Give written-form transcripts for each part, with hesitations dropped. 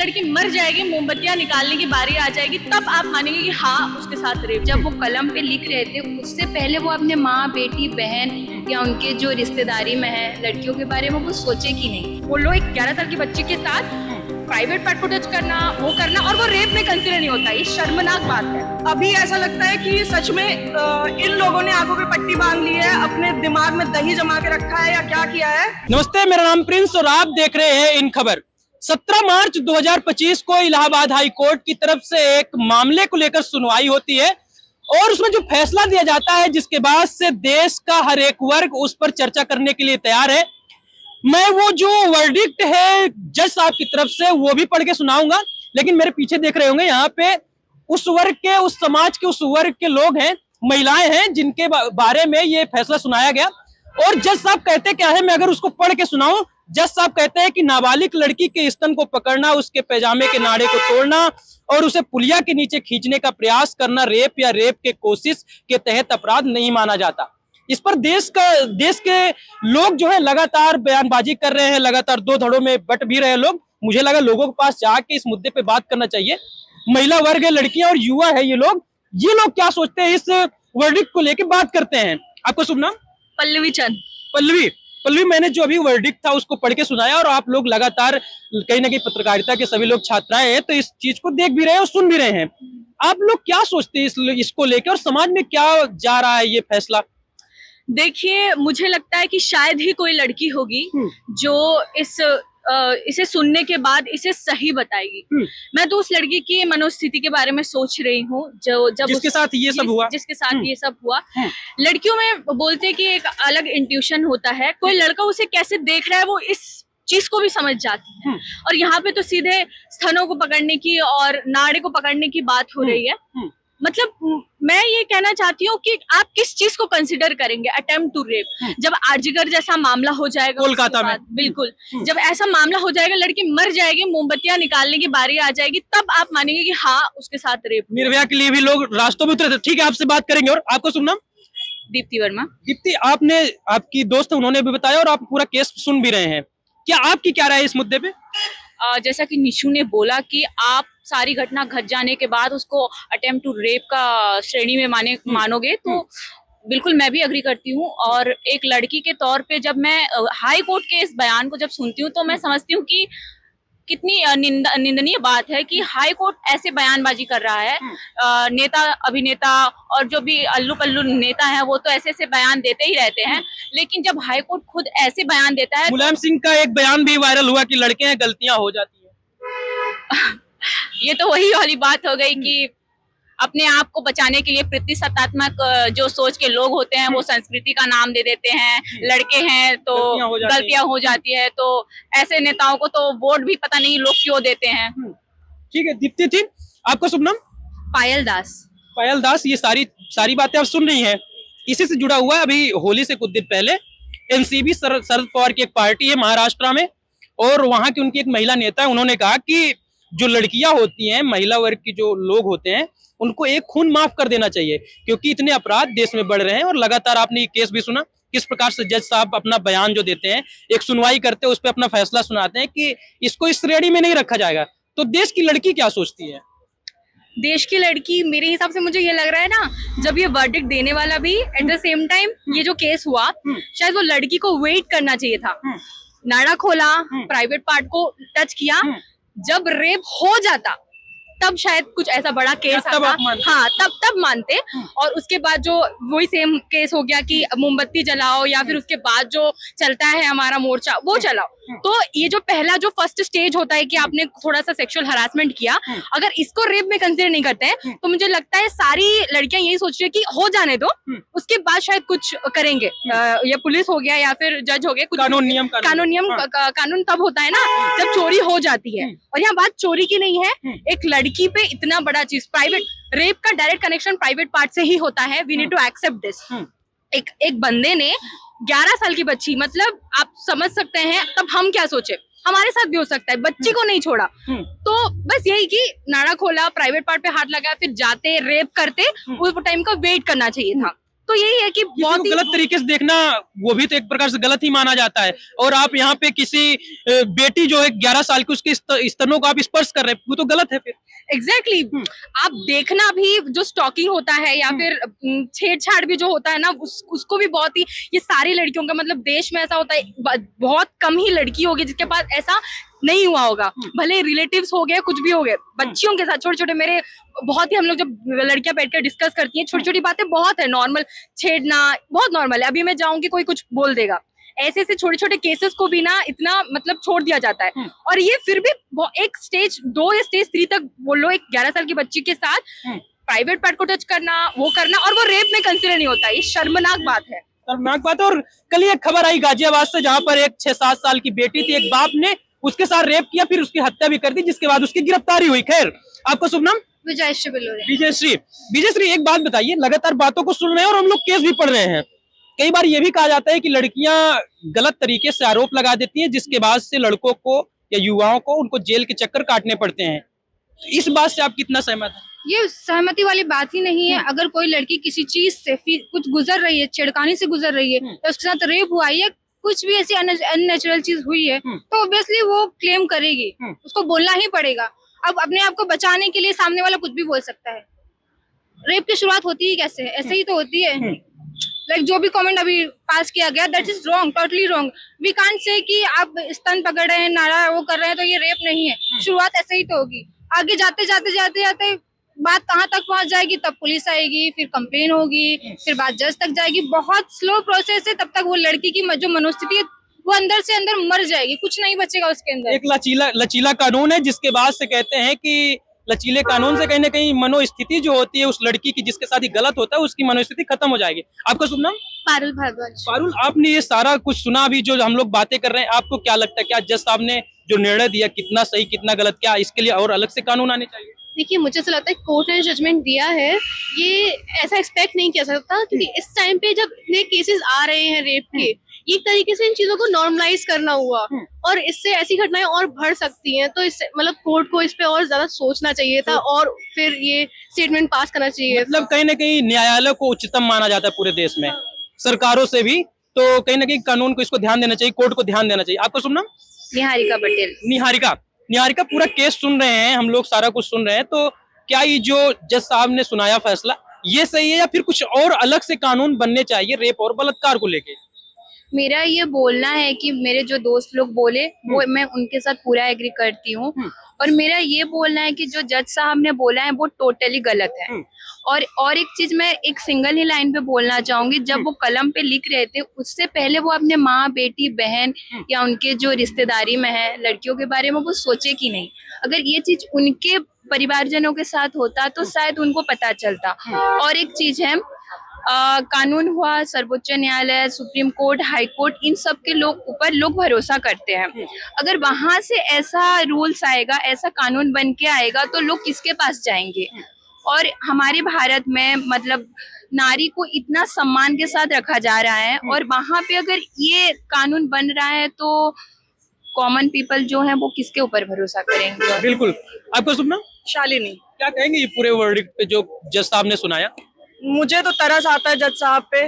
लड़की मर जाएगी, मोमबत्तियां निकालने की बारी आ जाएगी, तब आप मानेंगे कि हाँ उसके साथ रेप। जब वो कलम पे लिख रहे थे उससे पहले वो अपने माँ, बेटी, बहन या उनके जो रिश्तेदारी में है लड़कियों के बारे में वो सोचे कि नहीं। वो लोग एक 11 साल की बच्ची के साथ प्राइवेट पार्ट को टच करना, वो करना, और वो रेप में कंसीडर नहीं होता। ये शर्मनाक बात है। अभी ऐसा लगता है कि सच में इन लोगों ने आंखों पे पट्टी बांध ली है, अपने दिमाग में दही जमा के रखा है या क्या किया है। नमस्ते, मेरा नाम प्रिंस और आप देख रहे हैं इन खबर। 17 मार्च 2025 को इलाहाबाद हाई कोर्ट की तरफ से एक मामले को लेकर सुनवाई होती है और उसमें जो फैसला दिया जाता है, जिसके बाद से देश का हर एक वर्ग उस पर चर्चा करने के लिए तैयार है। मैं वो जो वर्डिक्ट है जज साहब की तरफ से वो भी पढ़ के सुनाऊंगा, लेकिन मेरे पीछे देख रहे होंगे यहाँ पे उस वर्ग के, उस समाज के, उस वर्ग के लोग हैं, महिलाएं हैं जिनके बारे में ये फैसला सुनाया गया। और जज साहब कहते क्या है, मैं अगर उसको पढ़ के सुनाऊं, जज साहब कहते हैं कि नाबालिग लड़की के स्तन को पकड़ना, उसके पैजामे के नाड़े को तोड़ना और उसे पुलिया के नीचे खींचने का प्रयास करना रेप या रेप के कोशिश के तहत अपराध नहीं माना जाता। इस पर देश के लोग जो है लगातार बयानबाजी कर रहे हैं, लगातार दो धड़ों में बट भी रहे लोग। मुझे लगा लोगों के पास जाके इस मुद्दे पे बात करना चाहिए। महिला वर्ग है, लड़कियां और युवा है, ये लोग क्या सोचते हैं इस वर्डिक्ट को लेके बात करते हैं। आपका शुभ नाम? पल्लवी चंद। पल्लवी, मैंने जो अभी वर्डिक्ट था उसको पढ़ के सुनाया और आप लोग लगातार कहीं ना कहीं पत्रकारिता के सभी लोग छात्राएं हैं, तो इस चीज को देख भी रहे हैं और सुन भी रहे हैं। आप लोग क्या सोचते हैं इसको लेकर और समाज में क्या जा रहा है ये फैसला? देखिए, मुझे लगता है कि शायद ही कोई लड़की होगी जो इसे सुनने के बाद इसे सही बताएगी। मैं तो उस लड़की की मनोस्थिति के बारे में सोच रही हूँ जिसके साथ ये सब हुआ। लड़कियों में बोलते हैं कि एक अलग इंट्यूशन होता है, कोई लड़का उसे कैसे देख रहा है वो इस चीज को भी समझ जाती है। और यहाँ पे तो सीधे स्तनों को पकड़ने की और नाड़े को पकड़ने की बात हो रही है। मतलब मैं ये कहना चाहती हूँ कि आप किस चीज को कंसिडर करेंगे, अटेम्प्ट टू रेप। जब आर्जिकर जैसा मामला हो जाएगा कोलकाता में, बिल्कुल जब ऐसा मामला हो जाएगा, लड़की मर जाएगी, मोमबत्तियां निकालने की बारी आ जाएगी, तब आप मानेंगे कि हाँ उसके साथ रेप। निर्भया के लिए भी लोग रास्तों में उतरे थे। ठीक है, आपसे बात करेंगे। और आपको सुनना? दीप्ति वर्मा। दीप्ति, आपकी दोस्त उन्होंने भी बताया और आप पूरा केस सुन भी रहे हैं, क्या आपकी क्या राय है इस मुद्दे पे? जैसा कि निशु ने बोला कि आप सारी घटना घट जाने के बाद उसको अटेम्प्ट टू रेप का श्रेणी में मानोगे, तो बिल्कुल मैं भी अग्री करती हूँ। और एक लड़की के तौर पे जब मैं हाई कोर्ट के इस बयान को जब सुनती हूँ तो मैं समझती हूँ कि कितनी निंदनीय बात है कि हाई कोर्ट ऐसे बयानबाजी कर रहा है। नेता, अभिनेता और जो भी अल्लू पल्लू नेता है वो तो ऐसे बयान देते ही रहते हैं, लेकिन जब हाई कोर्ट खुद ऐसे बयान देता है। मुलायम सिंह का एक बयान भी वायरल हुआ कि लड़के हैं, गलतियां हो जाती है। ये तो वही वाली बात हो गई कि अपने आप को बचाने के लिए प्रतिशतात्मक जो सोच के लोग होते हैं वो संस्कृति का नाम दे देते हैं। लड़के हैं तो गलतियां हो जाती है, तो ऐसे नेताओं को तो वोट भी पता नहीं लोग क्यों देते हैं। ठीक है दीप्ति थी, आपका शुभ नाम? पायल दास। ये सारी बातें आप सुन रही हैं, इसी से जुड़ा हुआ है। अभी होली से कुछ दिन पहले एनसीपी शरद पवार की एक पार्टी है महाराष्ट्र में, और वहां की उनकी एक महिला नेता है, उन्होंने कहा कि जो लड़कियां होती हैं, महिला वर्ग की जो लोग होते हैं, उनको एक खून माफ कर देना चाहिए, क्योंकि इतने अपराध देश में बढ़ रहे हैं। और लगातार आपने ये केस भी सुना किस प्रकार से जज साहब अपना बयान जो देते हैं, एक सुनवाई करते हैं, उस पर अपना फैसला सुनाते हैं कि इसको इस श्रेणी में नहीं रखा जाएगा। तो देश की लड़की क्या सोचती है? देश की लड़की, मेरे हिसाब से मुझे ये लग रहा है ना, जब ये वर्डिक्ट देने वाला भी एट द सेम टाइम ये जो केस हुआ, शायद वो लड़की को वेट करना चाहिए था। नाड़ा खोला, प्राइवेट पार्ट को टच किया, जब रेप हो जाता तब शायद कुछ ऐसा बड़ा केस आता। हाँ, तब मानते। और उसके बाद जो वही सेम केस हो गया कि मोमबत्ती जलाओ, या फिर उसके बाद जो चलता है हमारा मोर्चा वो चलाओ। तो ये जो पहला जो फर्स्ट स्टेज होता है कि आपने थोड़ा सा सेक्सुअल हरासमेंट किया, अगर इसको रेप में कंसीडर नहीं करते हैं तो मुझे लगता है सारी लड़कियां यही सोच रही है कि हो जाने दो, उसके बाद शायद कुछ करेंगे। या पुलिस हो गया या फिर जज हो गया, कानून तब होता है ना जब चोरी हो जाती है। और यहाँ बात चोरी की नहीं है, एक लड़की पे इतना बड़ा चीज, प्राइवेट रेप का डायरेक्ट कनेक्शन प्राइवेट पार्ट से ही होता है। We need to accept this. एक बंदे ने 11 साल की बच्ची, मतलब आप समझ सकते हैं तब हम क्या सोचे, हमारे साथ भी हो सकता है, बच्ची को नहीं छोड़ा। तो बस यही कि नाड़ा खोला, प्राइवेट पार्ट पे हाथ लगाया, फिर जाते रेप करते, उस टाइम का वेट करना चाहिए था। तो यही है कि किसी बहुत को ही गलत तरीके से देखना वो भी तो एक प्रकार से गलत ही माना जाता है। और आप यहाँ पे किसी बेटी जो है 11 साल की उसके स्तनों को आप स्पर्श कर रहे हैं, वो तो गलत है फिर। एग्जैक्टली आप देखना भी जो स्टॉकिंग होता है या फिर छेड़छाड़ भी जो होता है ना उसको भी बहुत ही, ये सारी लड़कियों का मतलब देश में ऐसा होता है, बहुत कम ही लड़की होगी जिसके पास ऐसा नहीं हुआ होगा, भले रिलेटिव्स हो गए कुछ भी हो गए, बच्चियों के साथ छोटे छोटे मेरे बहुत ही, हम लोग जब लड़कियां बैठकर डिस्कस करती हैं छोटी छोटी बातें बहुत है, नॉर्मल छेड़ना बहुत नॉर्मल है, अभी मैं जाऊंगी कोई कुछ बोल देगा, ऐसे ऐसे छोटे छोटे केसेस को भी ना इतना मतलब छोड़ दिया जाता है। और ये फिर भी एक स्टेज 2 या स्टेज 3 तक बोलो एक 11 साल की बच्ची के साथ प्राइवेट पार्ट को टच करना वो करना, और वो रेप में कंसिडर नहीं होता, ये शर्मनाक बात है। शर्मनाक बात है। और कल एक खबर आई गाजियाबाद से, जहां पर एक 6-7 साल की बेटी थी, एक बाप ने उसके साथ रेप किया, फिर उसकी हत्या भी कर दी, जिसके बाद उसकी गिरफ्तारी हुई। खैर, आपका शुभ नाम? विजयश्री बिलोरे। विजयश्री। विजयश्री, एक बात बताइए, लगातार बातों को सुन रहे हैं और हम लोग केस भी पढ़ रहे हैं, कई बार ये भी कहा जाता है कि लड़कियां गलत तरीके से आरोप लगा देती हैं, जिसके बाद से लड़कों को या युवाओं को उनको जेल के चक्कर काटने पड़ते हैं। इस बात से आप कितना सहमत हैं? ये सहमति वाली बात ही नहीं है। अगर कोई लड़की किसी चीज से कुछ गुजर रही है, छेड़खानी से गुजर रही है, या उसके साथ रेप हुआ है या कुछ भी ऐसी अननेचुरल चीज हुई है, तो ऑब्वियसली वो क्लेम करेगी, उसको बोलना ही पड़ेगा। अब अपने आप को बचाने के लिए सामने वाला कुछ भी बोल सकता है। रेप की शुरुआत होती ही कैसे है? ऐसे ही तो होती है। लाइक जो भी कमेंट अभी पास किया गया, that is wrong, totally wrong. We can't say कि आप स्तन पकड़ रहे हैं, नाड़ा वो कर रहे हैं तो ये रेप नहीं है। शुरुआत ऐसे ही तो होगी। आगे जाते जाते जाते जाते बात कहाँ तक पहुंच जाएगी, तब पुलिस आएगी, फिर कंप्लेन होगी, फिर बात जज तक जाएगी। बहुत स्लो प्रोसेस है, तब तक वो लड़की की जो मनोस्थिति है वो अंदर से अंदर मर जाएगी, कुछ नहीं बचेगा उसके अंदर। एक लचीला कानून है, जिसके बाद से कहते हैं कि लचीले कानून से कहीं ना कहीं मनोस्थिति जो होती है उस लड़की की जिसके साथ ही गलत होता है, उसकी मनोस्थिति खत्म हो जाएगी। आपका शुभ नाम? पारुल भारद्वाज। पारुल, आपने ये सारा कुछ सुना, अभी जो हम लोग बातें कर रहे हैं, आपको क्या लगता है, क्या जज साहब ने जो निर्णय दिया कितना सही कितना गलत, क्या इसके लिए और अलग से कानून आने चाहिए? देखिए, मुझे ऐसा लगता है कोर्ट ने जजमेंट दिया है, ये ऐसा एक्सपेक्ट नहीं किया सकता, क्योंकि इस टाइम पे जब इतने केसेस आ रहे हैं रेप के, एक तरीके से इन चीजों को नॉर्मलाइज करना हुआ, और इससे ऐसी घटनाएं और बढ़ सकती हैं। तो इससे मतलब कोर्ट को इस पे और ज्यादा सोचना चाहिए था और फिर ये स्टेटमेंट पास करना चाहिए। मतलब कहीं ना कहीं न्यायालय को उच्चतम माना जाता है पूरे देश में, सरकारों से भी, तो कहीं ना कहीं कानून को इसको ध्यान देना चाहिए, कोर्ट को ध्यान देना चाहिए। आपका शुभ नाम? निहारिका पटेल। निहारिका, पूरा केस सुन रहे हैं हम लोग, सारा कुछ सुन रहे हैं, तो क्या ये जो जज साहब ने सुनाया फैसला ये सही है या फिर कुछ और अलग से कानून बनने चाहिए रेप और बलात्कार को लेके? मेरा ये बोलना है कि मेरे जो दोस्त लोग बोले वो मैं उनके साथ पूरा एग्री करती हूँ, और मेरा ये बोलना है कि जो जज साहब ने बोला है वो टोटली गलत है। और एक चीज मैं एक सिंगल ही लाइन पे बोलना चाहूंगी, जब वो कलम पे लिख रहे थे उससे पहले वो अपने माँ, बेटी, बहन या उनके जो रिश्तेदारी में है लड़कियों के बारे में वो सोचे कि नहीं। अगर ये चीज उनके परिवारजनों के साथ होता तो शायद उनको पता चलता। और एक चीज है, कानून हुआ, सर्वोच्च न्यायालय, सुप्रीम कोर्ट, हाई कोर्ट, इन सब के ऊपर लोग भरोसा करते हैं। अगर वहां से ऐसा रूल्स आएगा, ऐसा कानून बन के आएगा तो लोग किसके पास जाएंगे? और हमारे भारत में मतलब नारी को इतना सम्मान के साथ रखा जा रहा है, और वहां पे अगर ये कानून बन रहा है तो कॉमन पीपल जो है वो किसके ऊपर भरोसा करेंगे? बिल्कुल। आपका शुभ नाम? शालिनी। क्या कहेंगे ये पूरे वर्डिक्ट पे जो जज साहब ने सुनाया? मुझे तो तरस आता है जज साहब पे।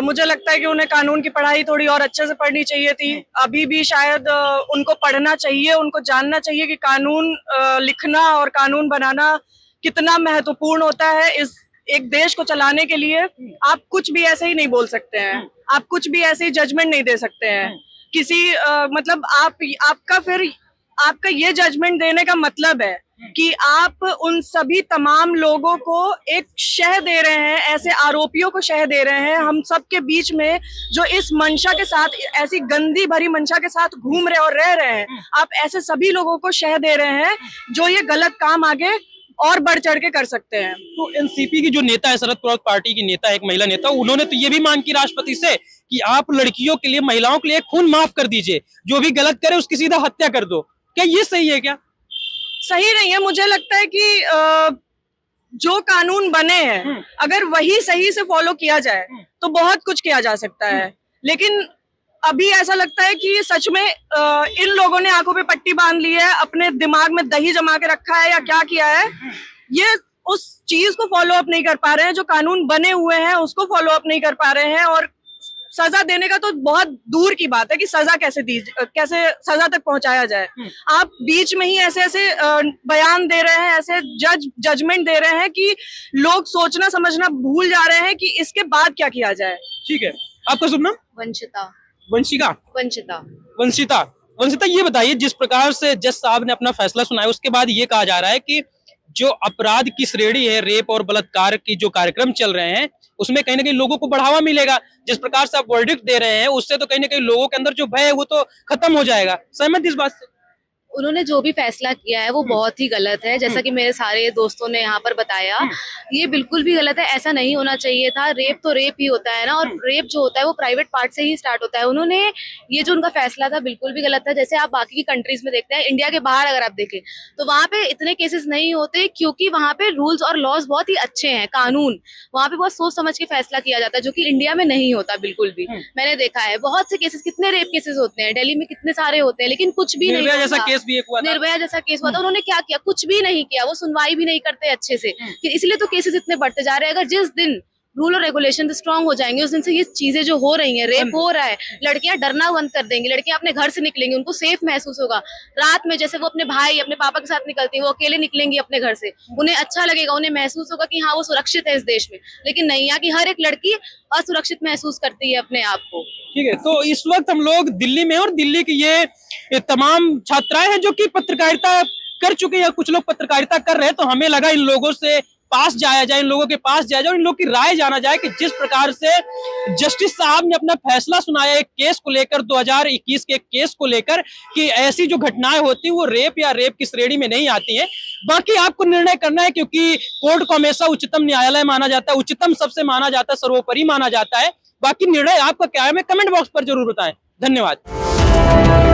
मुझे लगता है कि उन्हें कानून की पढ़ाई थोड़ी और अच्छे से पढ़नी चाहिए थी। अभी भी शायद उनको पढ़ना चाहिए, उनको जानना चाहिए कि कानून लिखना और कानून बनाना कितना महत्वपूर्ण होता है इस एक देश को चलाने के लिए। आप कुछ भी ऐसे ही नहीं बोल सकते हैं, आप कुछ भी ऐसे ही जजमेंट नहीं दे सकते हैं किसी मतलब आपका ये जजमेंट देने का मतलब है कि आप उन सभी तमाम लोगों को एक शह दे रहे हैं, ऐसे आरोपियों को शह दे रहे हैं हम सब के बीच में, जो इस मंशा के साथ, ऐसी गंदी भरी मंशा के साथ घूम रहे और रह रहे हैं। आप ऐसे सभी लोगों को शह दे रहे हैं जो ये गलत काम आगे और बढ़ चढ़ के कर सकते हैं। तो एनसीपी की जो नेता है, शरद पवार पार्टी की नेता, एक महिला नेता, उन्होंने तो ये भी मांग की राष्ट्रपति से कि आप लड़कियों के लिए, महिलाओं के लिए खून माफ कर दीजिए, जो भी गलत करे उसकी सीधा हत्या कर दो। क्या ये सही है? क्या सही नहीं है? मुझे लगता है कि जो कानून बने हैं अगर वही सही से फॉलो किया जाए तो बहुत कुछ किया जा सकता है। लेकिन अभी ऐसा लगता है कि सच में इन लोगों ने आंखों पे पट्टी बांध ली है, अपने दिमाग में दही जमा के रखा है या क्या किया है, ये उस चीज को फॉलो अप नहीं कर पा रहे हैं, जो कानून बने हुए हैं उसको फॉलो अप नहीं कर पा रहे हैं। और सजा देने का तो बहुत दूर की बात है कि सजा कैसे सजा तक पहुंचाया जाए। आप बीच में ही ऐसे ऐसे बयान दे रहे हैं, ऐसे जजमेंट दे रहे हैं कि लोग सोचना समझना भूल जा रहे हैं कि इसके बाद क्या किया जाए। ठीक है, आपका शुभ नाम? वंशिता। वंशिका? वंशिता। वंशिता, वंशिता ये बताइए, जिस प्रकार से जज साहब ने अपना फैसला सुनाया उसके बाद ये कहा जा रहा है कि जो अपराध की श्रेणी है, रेप और बलात्कार की जो कार्यक्रम चल रहे हैं उसमें कहीं ना कहीं लोगों को बढ़ावा मिलेगा। जिस प्रकार से आप वर्डिक्ट दे रहे हैं उससे तो कहीं ना कहीं लोगों के अंदर जो भय है वो तो खत्म हो जाएगा। सहमत इस बात से? उन्होंने जो भी फैसला किया है वो बहुत ही गलत है, जैसा कि मेरे सारे दोस्तों ने यहाँ पर बताया, ये बिल्कुल भी गलत है। ऐसा नहीं होना चाहिए था। रेप तो रेप ही होता है ना, और रेप जो होता है वो प्राइवेट पार्ट से ही स्टार्ट होता है। उन्होंने ये जो उनका फैसला था बिल्कुल भी गलत था। जैसे आप बाकी की कंट्रीज में देखते हैं, इंडिया के बाहर अगर आप देखें तो वहाँ पे इतने केसेस नहीं होते, क्योंकि वहाँ पे रूल्स और लॉज बहुत ही अच्छे हैं, कानून वहाँ पे बहुत सोच समझ के फैसला किया जाता है, जो कि इंडिया में नहीं होता बिल्कुल भी। मैंने देखा है बहुत से केसेस, कितने रेप केसेस होते हैं दिल्ली में, कितने सारे होते हैं, लेकिन कुछ भी नहीं निर्भया जैसा होता। केस भी एक हुआ था। निर्भया जैसा केस हुआ था, उन्होंने क्या किया? कुछ भी नहीं किया। वो सुनवाई भी नहीं करते अच्छे से, इसलिए तो केसेस इतने बढ़ते जा रहे हैं। अगर जिस दिन रूल और रेगुलेशन स्ट्रांग हो जाएंगे उस दिन से ये चीजें जो हो रही हैं, रेप हो रहा है, लड़कियां डरना बंद कर देंगी, लड़कियां अपने घर से निकलेंगी, उनको सेफ महसूस होगा। रात में जैसे वो अपने भाई अपने पापा के साथ निकलती है, वो अकेले निकलेंगी अपने घर से, उन्हें अच्छा लगेगा, उन्हें महसूस होगा कि हाँ वो सुरक्षित है इस देश में। लेकिन नहीं, यहाँ की हर एक लड़की असुरक्षित महसूस करती है अपने आप को। ठीक है, तो इस वक्त हम लोग दिल्ली में, और दिल्ली की ये तमाम छात्राएं हैं जो कि पत्रकारिता कर चुके हैं, कुछ लोग पत्रकारिता कर रहे हैं, तो हमें लगा इन लोगों से पास जाया जाए, इन लोगों के पास जाया जाए और इन लोगों की राय जाना जाए कि जिस प्रकार से जस्टिस साहब ने अपना फैसला सुनाया एक केस को लेकर, 2021 के एक केस को लेकर, कि ऐसी जो घटनाएं होती हैं वो रेप या रेप की श्रेणी में नहीं आती हैं। बाकी आपको निर्णय करना है, क्योंकि कोर्ट को हमेशा उच्चतम न्यायालय माना जाता है, उच्चतम सबसे माना जाता है, सर्वोपरि माना जाता है। बाकी निर्णय आपका क्या है, हमें कमेंट बॉक्स पर जरूर बताएं। धन्यवाद।